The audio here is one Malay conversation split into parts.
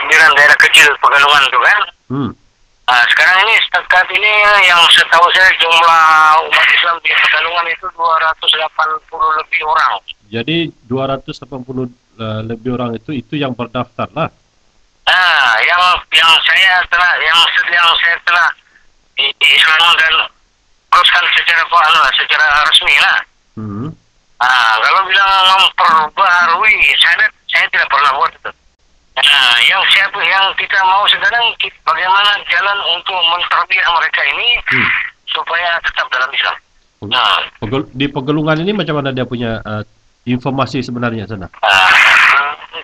pentadbiran daerah kecil Pegalungan itu kan. Sekarang ini setakat ini yang setahu saya jumlah umat Islam di Pegalungan itu 280 lebih orang. Jadi 280 lebih orang itu yang berdaftar lah. Yang saya telah Islam dan teruskan secara resmi lah. Kalau bilang memperbarui, saya tidak pernah buat itu. Yang kita mau sekarang bagaimana jalan untuk menterbiah mereka ini supaya tetap dalam Islam. Di Pegalungan ini macam mana dia punya informasi sebenarnya sana?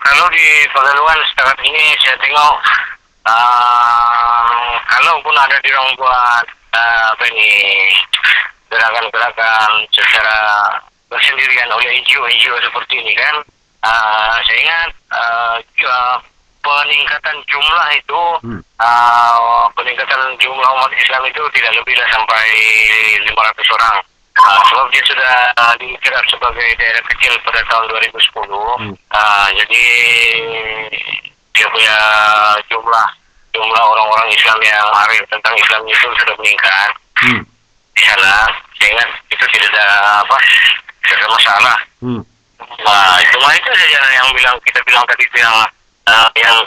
Kalau di Pegalungan setakat ini saya tengok kalaupun ada dirang buat gerakan-gerakan secara bersendirian oleh NGO seperti ini kan, saya ingat peningkatan jumlah itu peningkatan jumlah umat Islam itu tidak lebih sampai 500 orang. Sebab dia sudah diikrar sebagai daerah kecil pada tahun 2010. Jadi dia punya jumlah orang-orang Islam yang arif tentang Islam itu sudah meningkat. Di sana saya ingat itu tidak ada masalah. Itu saja yang kita bilang tadi itu yang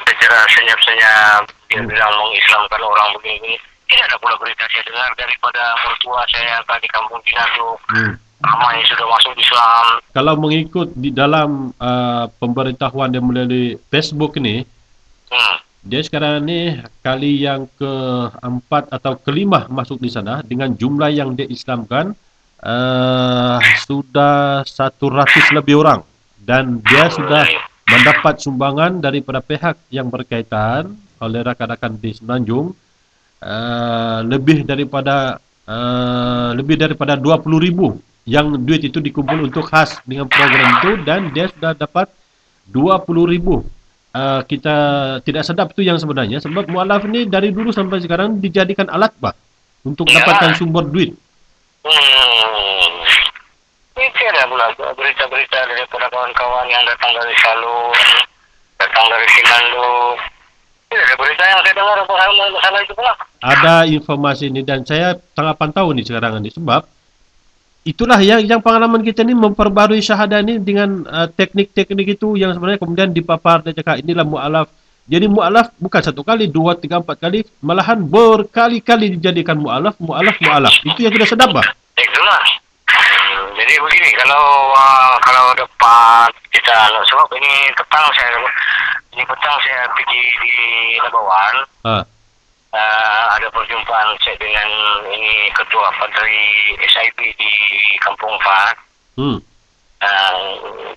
secara senyap-senyap dia bilang mengislamkan orang begini. Tidak ada pula berita saya dengar daripada mertua saya di kampung Cinanduk ramai sudah masuk Islam. Kalau mengikut di dalam pemberitahuan dia melalui Facebook ini, dia sekarang ini kali yang keempat atau kelima masuk di sana dengan jumlah yang dia Islamkan sudah 100 lebih orang, dan dia sudah mendapat sumbangan daripada pihak yang berkaitan oleh rakan-rakan di Semenanjung lebih daripada 20,000 yang duit itu dikumpul untuk khas dengan program itu, dan dia sudah dapat 20,000. Kita tidak sedap itu yang sebenarnya, sebab mualaf ini dari dulu sampai sekarang dijadikan alat untuk dapatkan sumber duit. Itu ada pula berita-berita daripada kawan-kawan yang datang dari Salur, datang dari Sinanduk. Tidak ada berita yang saya dengar masalah itu pula. Ada informasi ini dan saya tengah pantau nih sekarang ini, sebab itulah yang pengalaman kita ini memperbarui syahadah ini dengan teknik-teknik itu yang sebenarnya kemudian dipapar dan cakap inilah mu'alaf. Jadi mu'alaf bukan 1 kali, 2, 3, 4 kali, malahan berkali-kali dijadikan mu'alaf. Itu yang kita sedap Itulah. Jadi begini, kalau depan kita, sebab ini petang saya pergi di Labawan. Ada perjumpaan saya dengan ini ketua Padri SIP di Kampung Fat.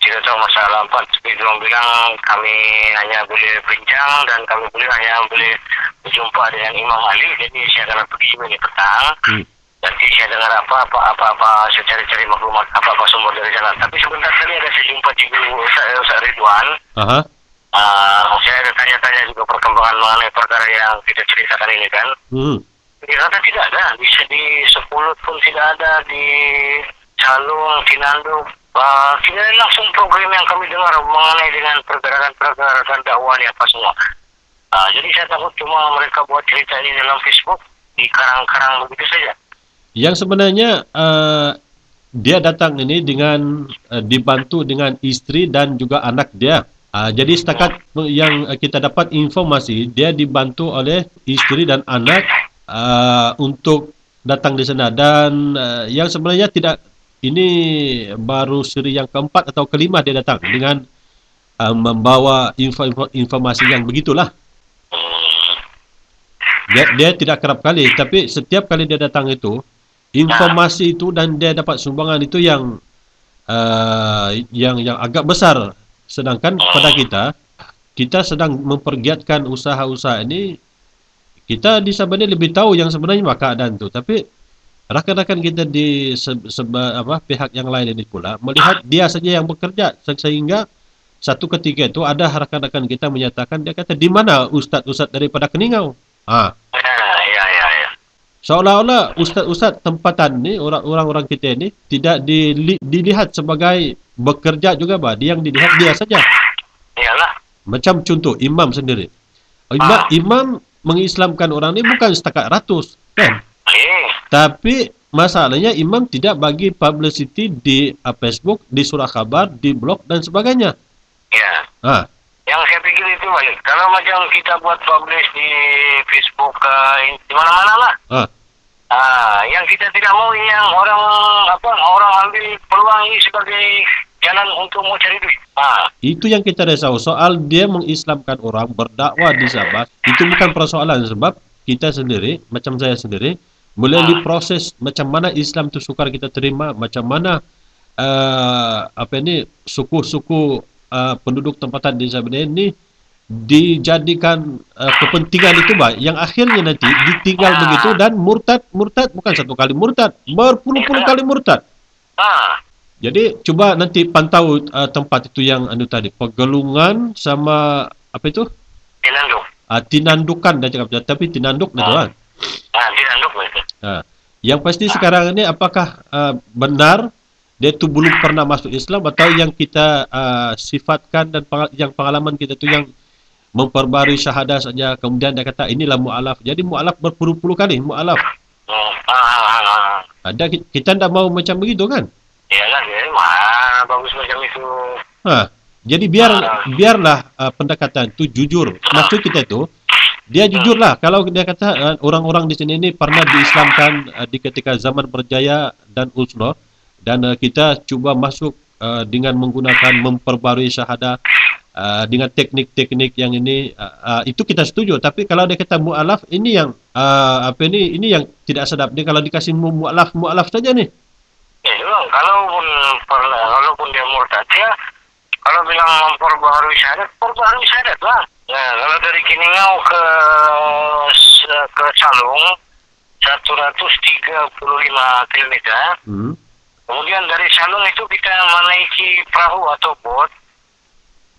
Tidak tahu masalah Fat, seperti orang bilang kami hanya boleh bincang dan kami hanya boleh berjumpa dengan Imam Ali. Jadi saya akan pergi ini petang. Nanti saya dengar apa saya cari maklumat apa sumber dari sana. Tapi sebentar tadi ada saya jumpa Ustaz Ridwan. Saya ada tanya-tanya juga perkembangan mengenai perkara yang kita ceritakan ini kan. Dia kata tidak ada, bisa di Sepulut pun tidak ada, di Calung, Cinanduk. Tidak ada langsung program yang kami dengar mengenai dengan pergerakan dakwah apa semua. Jadi saya takut cuma mereka buat cerita ini dalam Facebook, di karang-karang begitu saja. Yang sebenarnya dia datang ini dengan dibantu dengan istri dan juga anak dia. Jadi setakat yang kita dapat informasi, dia dibantu oleh istri dan anak untuk datang di sana, dan yang sebenarnya tidak, ini baru seri yang keempat atau kelima dia datang dengan membawa informasi yang begitulah. Dia tidak kerap kali, tapi setiap kali dia datang itu informasi itu dan dia dapat sumbangan itu yang agak besar. Sedangkan pada kita sedang mempergiatkan usaha-usaha ini, kita di Sabah ini lebih tahu yang sebenarnya keadaan itu. Tapi rakan-rakan kita di pihak yang lain ini pula melihat dia saja yang bekerja, sehingga satu ketika itu ada rakan-rakan kita menyatakan, dia kata, di mana ustaz-ustaz daripada Keningau? Seolah-olah ustaz-ustaz tempatan ni, orang-orang kita ini tidak dilihat sebagai bekerja juga, dia yang dilihat dia saja. Iyalah. Macam contoh imam sendiri. Imam mengislamkan orang ini bukan setakat ratus, kan? Tapi masalahnya imam tidak bagi publicity di Facebook, di surah kabar, di blog dan sebagainya. Ya. Yang saya pikir itu balik. Kalau macam kita buat publish di Facebook di mana-mana lah. Yang kita tidak mau yang orang ambil peluang ini sebagai jalan untuk mau cari duit. Itu yang kita risau soal dia mengislamkan orang berdakwah di Sabah. Itu bukan persoalan sebab kita sendiri, macam saya sendiri, mulai diproses macam mana Islam itu sukar kita terima, macam mana suku-suku penduduk tempatan di Sabah ini dijadikan kepentingan itu yang akhirnya nanti ditinggal begitu dan murtad bukan satu kali murtad, berpuluh-puluh kali murtad. Jadi coba nanti pantau tempat itu yang tadi Pegelungan sama apa itu? Tinanduk. Tinandukan dah cakap, tapi Tinanduk itu kan. Tinanduk itu. Yang pasti sekarang ini apakah benar dia itu belum pernah masuk Islam atau yang kita sifatkan dan yang pengalaman kita itu yang memperbarui syahadah saja, kemudian dia kata inilah mu'alaf. Jadi mu'alaf berpuluh-puluh kali mu'alaf. Kita tidak mau macam begitu kan? Iyalah, bagus macam itu. Jadi biarlah pendekatan itu jujur. Maksud kita itu dia jujurlah. Kalau dia kata orang-orang di sini ini pernah diislamkan di ketika zaman berjaya dan usno, dan kita cuba masuk dengan menggunakan memperbarui syahadah dengan teknik-teknik yang ini, itu kita setuju. Tapi kalau dia kata mu'alaf, ini yang ini yang tidak sedap. Dia kalau dikasih mu'alaf saja nih. Kalaupun dia murtad ya, kalau bilang memperbarui syahadat lah. Nah, kalau dari Kiningau ke Salung 135 km. Kemudian dari Salung itu kita menaiki perahu atau bot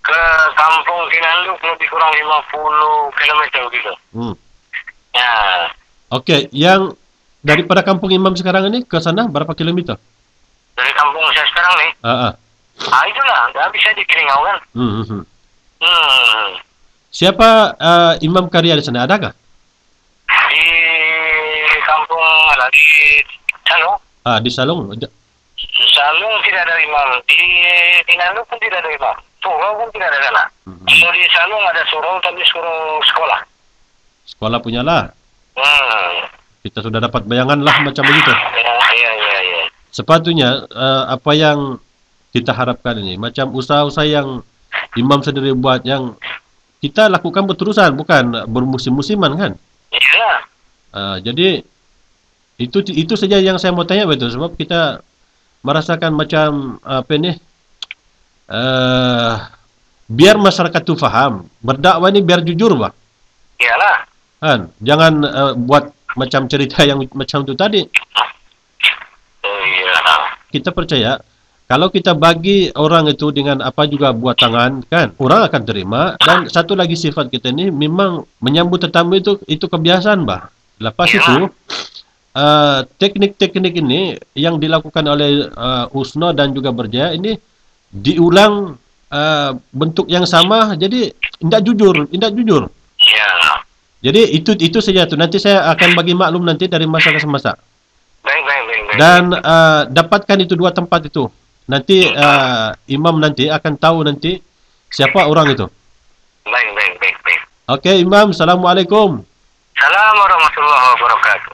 ke kampung Tinanduk lebih kurang 50 km gitu. Oke, yang daripada kampung Imam sekarang ini ke sana berapa kilometer? Dari kampung saya sekarang nih. Itulah, nggak bisa di Kiningau kan. Siapa imam karya di sana, adakah? Di kampung di Salung. Di Salung. Salung tidak ada imam. Di Tinanduk pun tidak ada imam. Surau pun tidak ada sana. Kalau di Salung ada surau, tapi surau sekolah. Sekolah punyalah. Kita sudah dapat bayangan lah macam begitu. Iya. Sepatutnya apa yang kita harapkan ini, macam usaha-usaha yang imam sendiri buat, yang kita lakukan berterusan, bukan bermusim-musiman kan? Iya. Jadi itu saja yang saya mau tanya betul, sebab kita merasakan macam biar masyarakat itu faham, berdakwah ini biar jujur bah. Iyalah. Kan, jangan buat macam cerita yang macam itu tadi. Iya. Kita percaya kalau kita bagi orang itu dengan apa juga buat tangan, kan, orang akan terima. Dan satu lagi sifat kita ini memang menyambut tetamu itu kebiasaan bah. Lepas itu teknik-teknik ini yang dilakukan oleh Usno dan juga Berjaya ini diulang bentuk yang sama, jadi tidak jujur. Ya. Jadi itu saja tu. Nanti saya akan bagi maklum nanti dari masa ke masa. Baik. Dan dapatkan itu dua tempat itu. Nanti imam nanti akan tahu nanti siapa orang itu. Baik. Okey, Imam. Assalamualaikum. Assalamualaikum warahmatullahi wabarakatuh.